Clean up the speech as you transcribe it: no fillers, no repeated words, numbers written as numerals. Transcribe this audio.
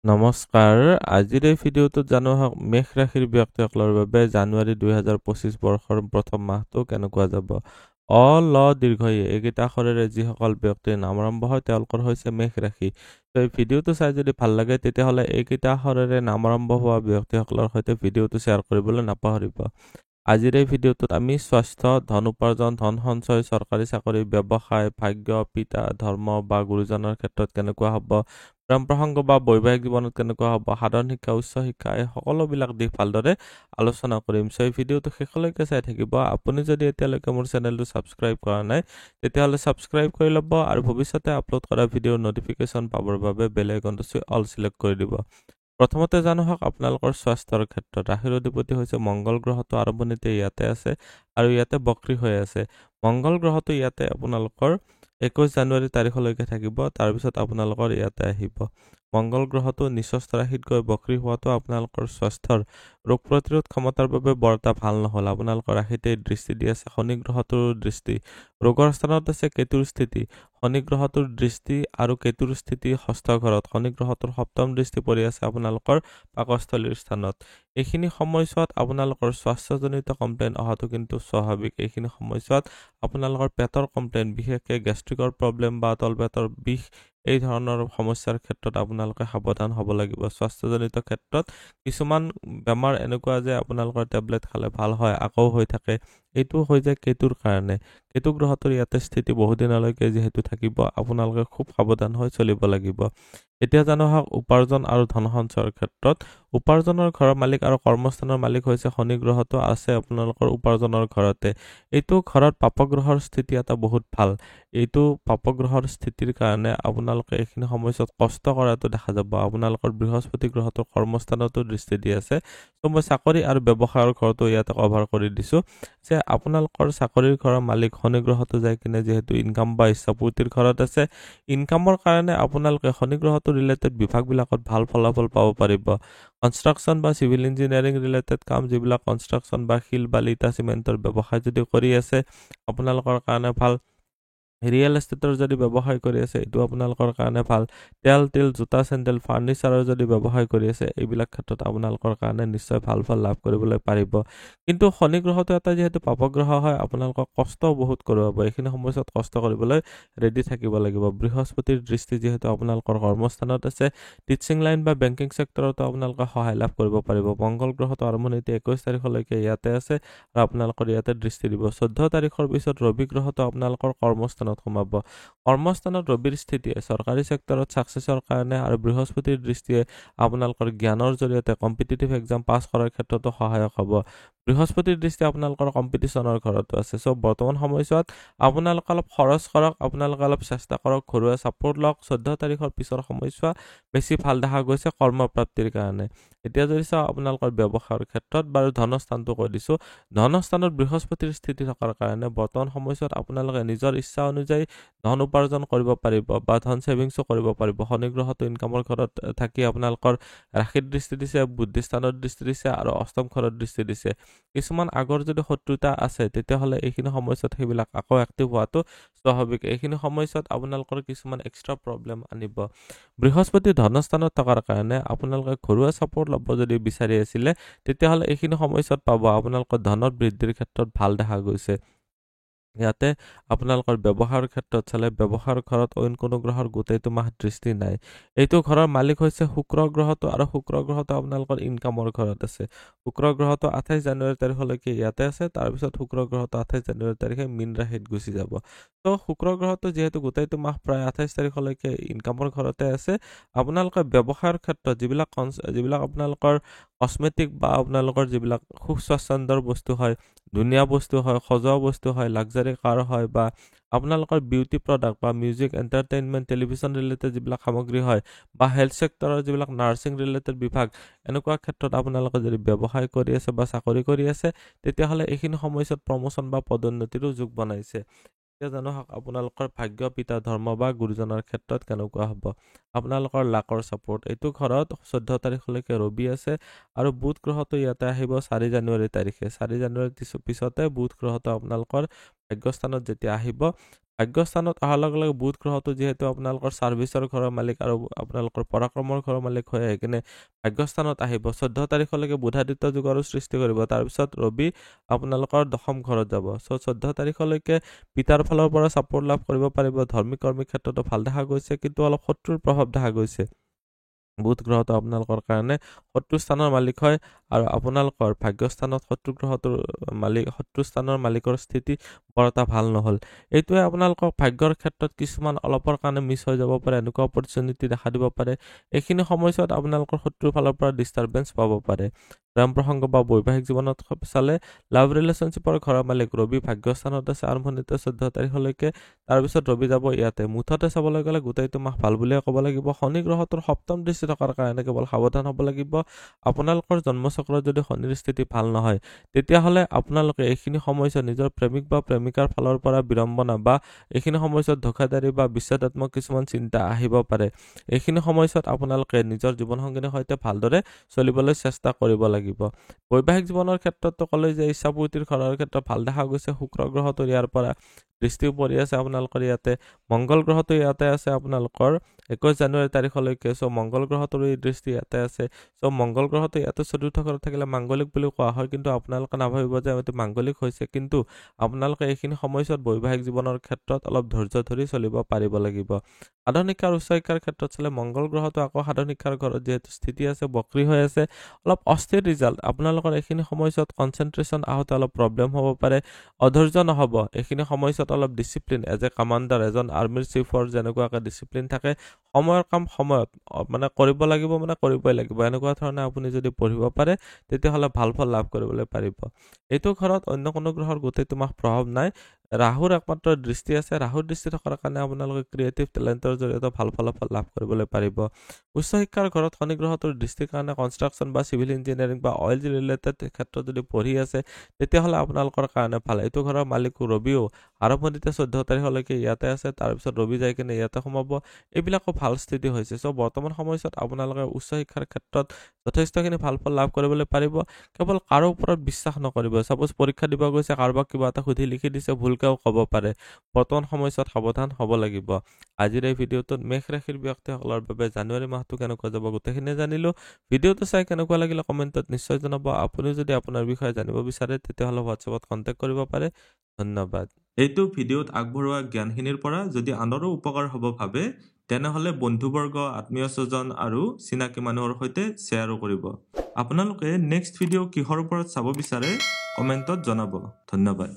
নমস্কাৰ আজিৰ এই ভিডিঅ'টোত জানো হওক মেষ ৰাশিৰ ব্যক্তিসকলৰ বাবে জানুৱাৰী 2025 বৰ্ষৰ প্ৰথম মাহটো কেনেকুৱা যাব অ ল দীৰ্ঘ ই এইকেইটা আখৰেৰে যিসকল ব্যক্তিৰ নাম আৰম্ভ হয় তেওঁলোকৰ হৈছে মেষ ৰাশি তো এই ভিডিঅ'টো চাই যদি ভাল লাগে তেতিয়াহ'লে এইকেইটা আখৰেৰে নাম আৰম্ভ হোৱা ব্যক্তিসকলৰ সৈতে ভিডিঅ'টো শ্বেয়াৰ কৰিবলৈ নাপাহৰিব আজিৰ এই ভিডিঅ'টোত আমি স্বাস্থ্য ধন উপাৰ্জন ধন সঞ্চয় চৰকাৰী চাকৰি ব্যৱসায় ভাগ্য পিতা ধৰ্ম বা গুৰুজনৰ ক্ষেত্ৰত কেনেকুৱা হ'ব প্ৰেম প্ৰসংগ বা বৈবাহিক জীৱনত কেনেকুৱা হ'ব সাধাৰণ শিক্ষা উচ্চ শিক্ষা এই সকলোবিলাক দিশ ভালদৰে আলোচনা কৰিম এই ভিডিঅ'টো শেষলৈকে চাই থাকিব আপুনি যদি এতিয়ালৈকে মোৰ চেনেলটো ছাবস্ক্ৰাইব কৰা নাই তেতিয়াহ'লে ছাবস্ক্ৰাইব কৰি ল'ব আৰু ভৱিষ্যতে আপলোড কৰা ভিডিঅ'ৰ নটিফিকেশ্যন পাবৰ বাবে বেল আইকনটো চুই অল চিলেক্ট কৰি দিব প্ৰথমতে জানো হওক আপোনালোকৰ স্বাস্থ্যৰ ক্ষেত্ৰত ৰাশিৰ অধিপতি হৈছে মংগল গ্ৰহটো আৰম্ভণিতে ইয়াতে আছে আৰু ইয়াতে বক্ৰী হৈ আছে মংগল গ্ৰহটো ইয়াতে আপোনালোকৰ 21 জানুৱাৰী তাৰিখলৈকে থাকিব তাৰপিছত আপোনালোকৰ ইয়াতে আহিব মংগল গ্ৰহটো নিচস্থ ৰাশিত গৈ বক্ৰী হোৱাটো আপোনালোকৰ স্বাস্থ্যৰ ৰোগ প্ৰতিৰোধ ক্ষমতাৰ বাবে বৰ এটা ভাল নহ'ল আপোনালোকৰ ৰাশিতে দৃষ্টি দি আছে শনি গ্ৰহটোৰ দৃষ্টি ৰোগৰ স্থানত আছে কেতুৰ স্থিতি শনি গ্ৰহটোৰ দৃষ্টি আৰু কেতুৰ স্থিতি ষষ্ঠ ঘৰত শনি গ্ৰহটোৰ সপ্তম দৃষ্টি পৰি আছে আপোনালোকৰ পাকস্থলীৰ স্থানত এইখিনি সময়ছোৱাত আপোনালোকৰ স্বাস্থ্যজনিত কমপ্লেইন অহাটো কিন্তু স্বাভাৱিক এইখিনি সময়ছোৱাত আপোনালোকৰ পেটৰ কমপ্লেইন বিশেষকৈ গেষ্ট্ৰিকৰ প্ৰব্লেম বা তলপেটৰ বিষ এই ধৰণৰ সমস্যাৰ ক্ষেত্ৰত আপোনালোকে সাৱধান হ'ব লাগিব স্বাস্থ্যজনিত ক্ষেত্ৰত কিছুমান বেমাৰ এনেকুৱা যে আপোনালোকৰ টেবলেট খালে ভাল হয় আকৌ হৈ থাকে এইটো হৈ যায় কেতুৰ কাৰণে কেতু গ্ৰহটোৰ ইয়াতে স্থিতি বহুদিনলৈকে যিহেতু থাকিব আপোনালোকে খুব সাৱধান হৈ চলিব লাগিব এতিয়া জানো হওক উপাৰ্জন আৰু ধন সঞ্চয়ৰ ক্ষেত্ৰত উপাৰ্জনৰ ঘৰৰ মালিক আৰু কৰ্মস্থানৰ মালিক হৈছে শনি গ্ৰহটো আছে আপোনালোকৰ উপাৰ্জনৰ ঘৰতে এইটো ঘৰত পাপগ্ৰহৰ স্থিতি এটা বহুত ভাল এইটো পাপগ্ৰহৰ স্থিতিৰ কাৰণে আপোনালোকে এইখিনি সময়ছোৱাত কষ্ট কৰাটো দেখা যাব আপোনালোকৰ বৃহস্পতি গ্ৰহটোৰ কৰ্মস্থানতো দৃষ্টি দি আছে ত' মই চাকৰি আৰু ব্যৱসায়ৰ ঘৰতো ইয়াতে কভাৰ কৰি দিছোঁ যে আপোনালোকৰ চাকৰিৰ ঘৰৰ মালিক শনি গ্ৰহটো যায় কিনে যিহেতু ইনকাম বা ইচ্ছাপূৰ্তিৰ ঘৰত আছে ইনকামৰ কাৰণে আপোনালোকে শনি গ্ৰহটো ৰিলেটেড বিভাগবিলাকত ভাল ফলাফল পাব পাৰিব কনষ্ট্ৰাকশ্যন বা চিভিল ইঞ্জিনিয়াৰিং ৰিলেটেড কাম যিবিলাক কনষ্ট্ৰাকশ্যন বা শিল বালি ইটা চিমেণ্টৰ ব্যৱসায় যদি কৰি আছে আপোনালোকৰ কাৰণে ভাল ৰিয়েল এষ্টেটৰ যদি ব্যৱসায় কৰি আছে এইটো আপোনালোকৰ কাৰণে ভাল তেল তিল জোতা চেণ্ডেল ফাৰ্ণিচাৰৰ যদি ব্যৱসায় কৰি আছে এইবিলাক ক্ষেত্ৰত আপোনালোকৰ কাৰণে নিশ্চয় ভাল ফল লাভ কৰিবলৈ পাৰিব কিন্তু শনি গ্ৰহটো এটা যিহেতু পাপগ্ৰহ হয় আপোনালোকক কষ্ট বহুত কৰোৱাব এইখিনি সময়ছোৱাত কষ্ট কৰিবলৈ ৰেডি থাকিব লাগিব বৃহস্পতিৰ দৃষ্টি যিহেতু আপোনালোকৰ কৰ্মস্থানত আছে টিচিং লাইন বা বেংকিং ছেক্টৰতো আপোনালোকে সহায় লাভ কৰিব পাৰিব মংগল গ্ৰহটো আৰম্ভণিতে 21 তাৰিখলৈকে ইয়াতে আছে আৰু আপোনালোকৰ ইয়াতে দৃষ্টি দিব 14 তাৰিখৰ পিছত ৰবি গ্ৰহটো আপোনালোকৰ কৰ্মস্থানত সোমাব কৰ্মস্থানত ৰবিৰ স্থিতিয়ে চৰকাৰী ছেক্টৰত ছাকচেছৰ কাৰণে আৰু বৃহস্পতিৰ দৃষ্টিয়ে আপোনালোকৰ জ্ঞানৰ জৰিয়তে কম্পিটিটিভ এক্সাম পাছ কৰাৰ ক্ষেত্ৰতো সহায়ক হ'ব বৃহস্পতিৰ দৃষ্টি আপোনালোকৰ কম্পিটিশ্যনৰ ঘৰতো আছে চ' বৰ্তমান সময়ছোৱাত আপোনালোকে অলপ খৰচ কৰক আপোনালোকে অলপ চেষ্টা কৰক ঘৰুৱা ছাপোৰ্ট লওক 14 তাৰিখৰ পিছৰ সময়ছোৱা বেছি ভাল দেখা গৈছে কৰ্মপ্ৰাপ্তিৰ কাৰণে এতিয়া যদি চাওঁ আপোনালোকৰ ব্যৱসায়ৰ ক্ষেত্ৰত বাৰু ধনস্থানটো কৈ দিছোঁ ধনস্থানত বৃহস্পতিৰ স্থিতি থকাৰ কাৰণে বৰ্তমান সময়ছোৱাত আপোনালোকে নিজৰ ইচ্ছা অনুযায়ী ধন উপাৰ্জন কৰিব পাৰিব বা ধন ছেভিংছো কৰিব পাৰিব শনি গ্ৰহটো ইনকামৰ ঘৰত থাকি আপোনালোকৰ ৰাশিৰ দৃষ্টি দিছে বুদ্ধিস্থানৰ দৃষ্টি দিছে আৰু অষ্টম ঘৰত দৃষ্টি দিছে কিছুমান আগৰ যদি শত্ৰুতা আছে তেতিয়াহ'লে এইখিনি সময়ছোৱাত সেইবিলাক আকৌ এক্টিভ হোৱাটো স্বাভাৱিক এইখিনি সময়ছোৱাত আপোনালোকৰ কিছুমান এক্সট্ৰা প্ৰব্লেম আনিব বৃহস্পতি ধনস্থানত থকাৰ কাৰণে আপোনালোকে ঘৰুৱা ছাপোৰ্ট ল'ব যদি বিচাৰি আছিলে তেতিয়াহ'লে এইখিনি সময়ছোৱাত পাব আপোনালোকৰ ধনত বৃদ্ধিৰ ক্ষেত্ৰত ভাল দেখা গৈছে ইয়াতে আপোনালোকৰ ব্যৱসায়ৰ ক্ষেত্ৰত চালে ব্যৱসায়ৰ ঘৰত অইন কোনো গ্ৰহৰ গোটেইটো মাহ দৃষ্টি নাই এইটো ঘৰৰ মালিক হৈছে শুক্ৰ গ্ৰহটো আৰু শুক্ৰ গ্ৰহটো আপোনালোকৰ ইনকামৰ ঘৰত আছে শুক্ৰ গ্ৰহটো 28 জানুৱাৰী তাৰিখলৈকে ইয়াতে আছে তাৰপিছত শুক্ৰ গ্ৰহটো 28 জানুৱাৰী তাৰিখে মীন ৰাশিত গুচি যাব তো শুক্ৰ গ্ৰহটো যিহেতু গোটেইটো মাহ প্ৰায় 28 তাৰিখলৈকে ইনকামৰ ঘৰতে আছে আপোনালোকে ব্যৱসায়ৰ ক্ষেত্ৰত যিবিলাক আপোনালোকৰ কসমেটিক বা আপোনালোকৰ যিবিলাক সুস্বাচ্ছন্দ্যৰ বস্তু হয় ধুনীয়া বস্তু হয় সজোৱা বস্তু হয় লাক্সাৰী কাৰ হয় বা আপোনালোকৰ বিউটি প্ৰডাক্ট বা মিউজিক এণ্টাৰটেইনমেণ্ট টেলিভিছন ৰিলেটেড যিবিলাক সামগ্ৰী হয় বা হেল্থ ছেক্টৰৰ যিবিলাক নাৰ্ছিং ৰিলেটেড বিভাগ এনেকুৱা ক্ষেত্ৰত আপোনালোকে যদি ব্যৱসায় কৰি আছে বা চাকৰি কৰি আছে তেতিয়াহ'লে এইখিনি সময়ছোৱাত প্ৰমোশ্যন বা পদোন্নতিৰো যোগ বনাইছে এতিয়া জানো আপোনালোকৰ ভাগ্য পিতা ধৰ্ম বা গুৰুজনৰ ক্ষেত্ৰত কেনেকুৱা হ'ব আপোনালোকৰ লাকৰ ছাপোৰ্ট এইটো ঘৰত 14 তাৰিখলৈকে ৰবি আছে আৰু বুধ গ্ৰহটো ইয়াতে আহিব 4 জানুৱাৰী তাৰিখে 4 জানুৱাৰীৰ পিছতে বুধ গ্ৰহটো আপোনালোকৰ ভাগ্যস্থানত যেতিয়া আহিব ভাগ্যস্থানত অহাৰ লগে লগে বুধ গ্ৰহটো যিহেতু আপোনালোকৰ ছাৰ্ভিচৰ ঘৰৰ মালিক আৰু আপোনালোকৰ পৰাক্ৰমৰ ঘৰৰ মালিক হৈ আহি কিনে ভাগ্যস্থানত আহিব 14 তাৰিখলৈকে বুধাদিত্য যুগৰো সৃষ্টি কৰিব তাৰপিছত ৰবি আপোনালোকৰ দশম ঘৰত যাব 14 তাৰিখলৈকে পিতাৰ ফালৰ পৰা ছাপোৰ্ট লাভ কৰিব পাৰিব ধৰ্মিক কৰ্মী ক্ষেত্ৰতো ভাল দেখা গৈছে কিন্তু অলপ শত্ৰুৰ প্ৰভাৱ দেখা গৈছে বুধ গ্ৰহটো আপোনালোকৰ কাৰণে শত্ৰু স্থানৰ মালিক হয় আৰু আপোনালোকৰ ভাগ্যস্থানত শত্ৰু স্থানৰ মালিকৰ স্থিতি বৰ এটা ভাল নহল এইটোৱে আপোনালোকক ভাগ্যৰ ক্ষেত্ৰত কিছুমান অলপৰ কাৰণে মিছ হৈ যাব পাৰে এনেকুৱা অপৰচুনিটি দেখা দিব পাৰে এইখিনি সময়ছোৱাত আপোনালোকৰ শত্ৰুৰ ফালৰ পৰা ডিষ্টাৰবেন্স পাব পাৰে প্ৰেম প্ৰসংগ বা বৈবাহিক জীৱনত চালে লাভ ৰিলেশ্যনশ্বিপৰ ঘৰৰ মালিক ৰবি ভাগ্যস্থানত আছে আৰম্ভণিতে 14 তাৰিখলৈকে তাৰপিছত ৰবি যাব ইয়াতে মুঠতে চাবলৈ গ'লে গোটেইটো মাহ ভাল বুলিয়ে ক'ব লাগিব শনি গ্ৰহটোৰ সপ্তম দৃষ্টি থকাৰ কাৰণে কেৱল সাৱধান হ'ব লাগিব আপোনালোকৰ জন্মচক্ৰত যদি শনিৰ স্থিতি ভাল নহয় তেতিয়াহ'লে আপোনালোকে এইখিনি সময়ছোৱাত নিজৰ প্ৰেমিক বা প্ৰেমিকাৰ ফালৰ পৰা বিড়ম্বনা বা এইখিনি সময়ছোৱাত ধোকাধাৰী বা বিচ্ছেদাত্মক কিছুমান চিন্তা আহিব পাৰে এইখিনি সময়ছোৱাত আপোনালোকে নিজৰ জীৱনসংগীৰ সৈতে ভালদৰে চলিবলৈ চেষ্টা কৰিব লাগিব বৈবাহিক জীৱনৰ ক্ষেত্ৰতো ক'লে যে ইচ্ছাপূৰ্তিৰ ঘৰৰ ক্ষেত্ৰত ভাল দেখা গৈছে শুক্ৰ গ্ৰহটো ইয়াৰ পৰা দৃষ্টি পৰি আছে আপোনালোকৰ ইয়াতে মংগল গ্ৰহটো ইয়াতে আছে আপোনালোকৰ 21 জানুৱাৰী তাৰিখলৈকে মংগল গ্ৰহটোৰ এই দৃষ্টি ইয়াতে আছে মংগল গ্ৰহটো ইয়াতে চতুৰ্থ ঘৰত থাকিলে মাংগলিক বুলি কোৱা হয় কিন্তু আপোনালোকে নাভাবিব যে এইটো মাংগলিক হৈছে কিন্তু আপোনালোকে এইখিনি সময়ছোৱাত বৈবাহিক জীৱনৰ ক্ষেত্ৰত অলপ ধৈৰ্য ধৰি চলিব পাৰিব লাগিব সাধাৰণ শিক্ষা আৰু উচ্চ শিক্ষাৰ ক্ষেত্ৰত চালে মংগল গ্ৰহটো আকৌ সাধাৰণ শিক্ষাৰ ঘৰত যিহেতু স্থিতি আছে বক্ৰী হৈ আছে অলপ অস্থিৰ ৰিজাল্ট আপোনালোকৰ এইখিনি সময়ছোৱাত কনচেন্ট্ৰেশ্যন আহোঁতে অলপ প্ৰব্লেম হ'ব পাৰে অধৈৰ্য নহ'ব এইখিনি সময়ছোৱাত অলপ ডিচিপ্লিন এজ এ কামাণ্ডাৰ এজন আৰ্মিৰ চিফৰ যেনেকুৱাকৈ ডিচিপ্লিন থাকে সময়ৰ কাম সময়ত মানে কৰিব লাগিব মানে কৰিবই লাগিব এনেকুৱা ধৰণে আপুনি যদি পঢ়িব পাৰে তেতিয়াহ'লে ভাল ফল লাভ কৰিবলৈ পাৰিব এইটো ঘৰত অন্য কোনো গ্ৰহৰ গোটেইটো মাহ প্ৰভাৱ নাই ৰাহুৰ একমাত্ৰ দৃষ্টি আছে ৰাহুৰ দৃষ্টি থকাৰ কাৰণে আপোনালোকে ক্ৰিয়েটিভ টেলেণ্টৰ জৰিয়তে ভাল ফলাফল লাভ কৰিবলৈ পাৰিব উচ্চ শিক্ষাৰ ঘৰত শনি গ্ৰহটোৰ দৃষ্টিৰ কাৰণে কনষ্ট্ৰাকশ্যন বা চিভিল ইঞ্জিনিয়াৰিং বা অইল ৰিলেটেড ক্ষেত্ৰত যদি পঢ়ি আছে তেতিয়াহ'লে আপোনালোকৰ কাৰণে ভাল এইটো ঘৰৰ মালিক ৰবিও আৰম্ভণিতে 14 তাৰিখলৈকে ইয়াতে আছে তাৰপিছত ৰবি যাই কিনে ইয়াতে সোমাব এইবিলাকো ভাল স্থিতি হৈছে বৰ্তমান সময়ছোৱাত আপোনালোকে উচ্চ শিক্ষাৰ ক্ষেত্ৰত যথেষ্টখিনি ভাল ফল লাভ কৰিবলৈ পাৰিব কেৱল কাৰো ওপৰত বিশ্বাস নকৰিব সাপোজ পৰীক্ষা দিব গৈছে কাৰোবাক কিবা এটা সুধি লিখি দিছে ভুলকেও ক'ব পাৰে বৰ্তমান সময়ছোৱাত সাৱধান হ'ব লাগিব আজিৰ এই ভিডিঅ'টোত মেষ ৰাশিৰ ব্যক্তিসকলৰ বাবে জানুৱাৰী মাহটো কেনেকুৱা যাব গোটেইখিনি জানিলো ভিডিঅ'টো চাই কেনেকুৱা লাগিলে কমেণ্টত নিশ্চয় জনাব আপুনি যদি আপোনাৰ বিষয়ে জানিব বিচাৰে তেতিয়াহ'লে হোৱাটছএপত কণ্টেক্ট কৰিব পাৰে ধন্যবাদ এইটো ভিডিঅ'ত আগবঢ়োৱা জ্ঞানখিনিৰ পৰা যদি আনৰো উপকাৰ হ'ব ভাবে তেনেহ'লে বন্ধুবৰ্গ আত্মীয় স্বজন আৰু চিনাকি মানুহৰ সৈতে শ্বেয়াৰো কৰিব আপোনালোকে নেক্সট ভিডিঅ' কিহৰ ওপৰত চাব বিচাৰে কমেণ্টত জনাব ধন্যবাদ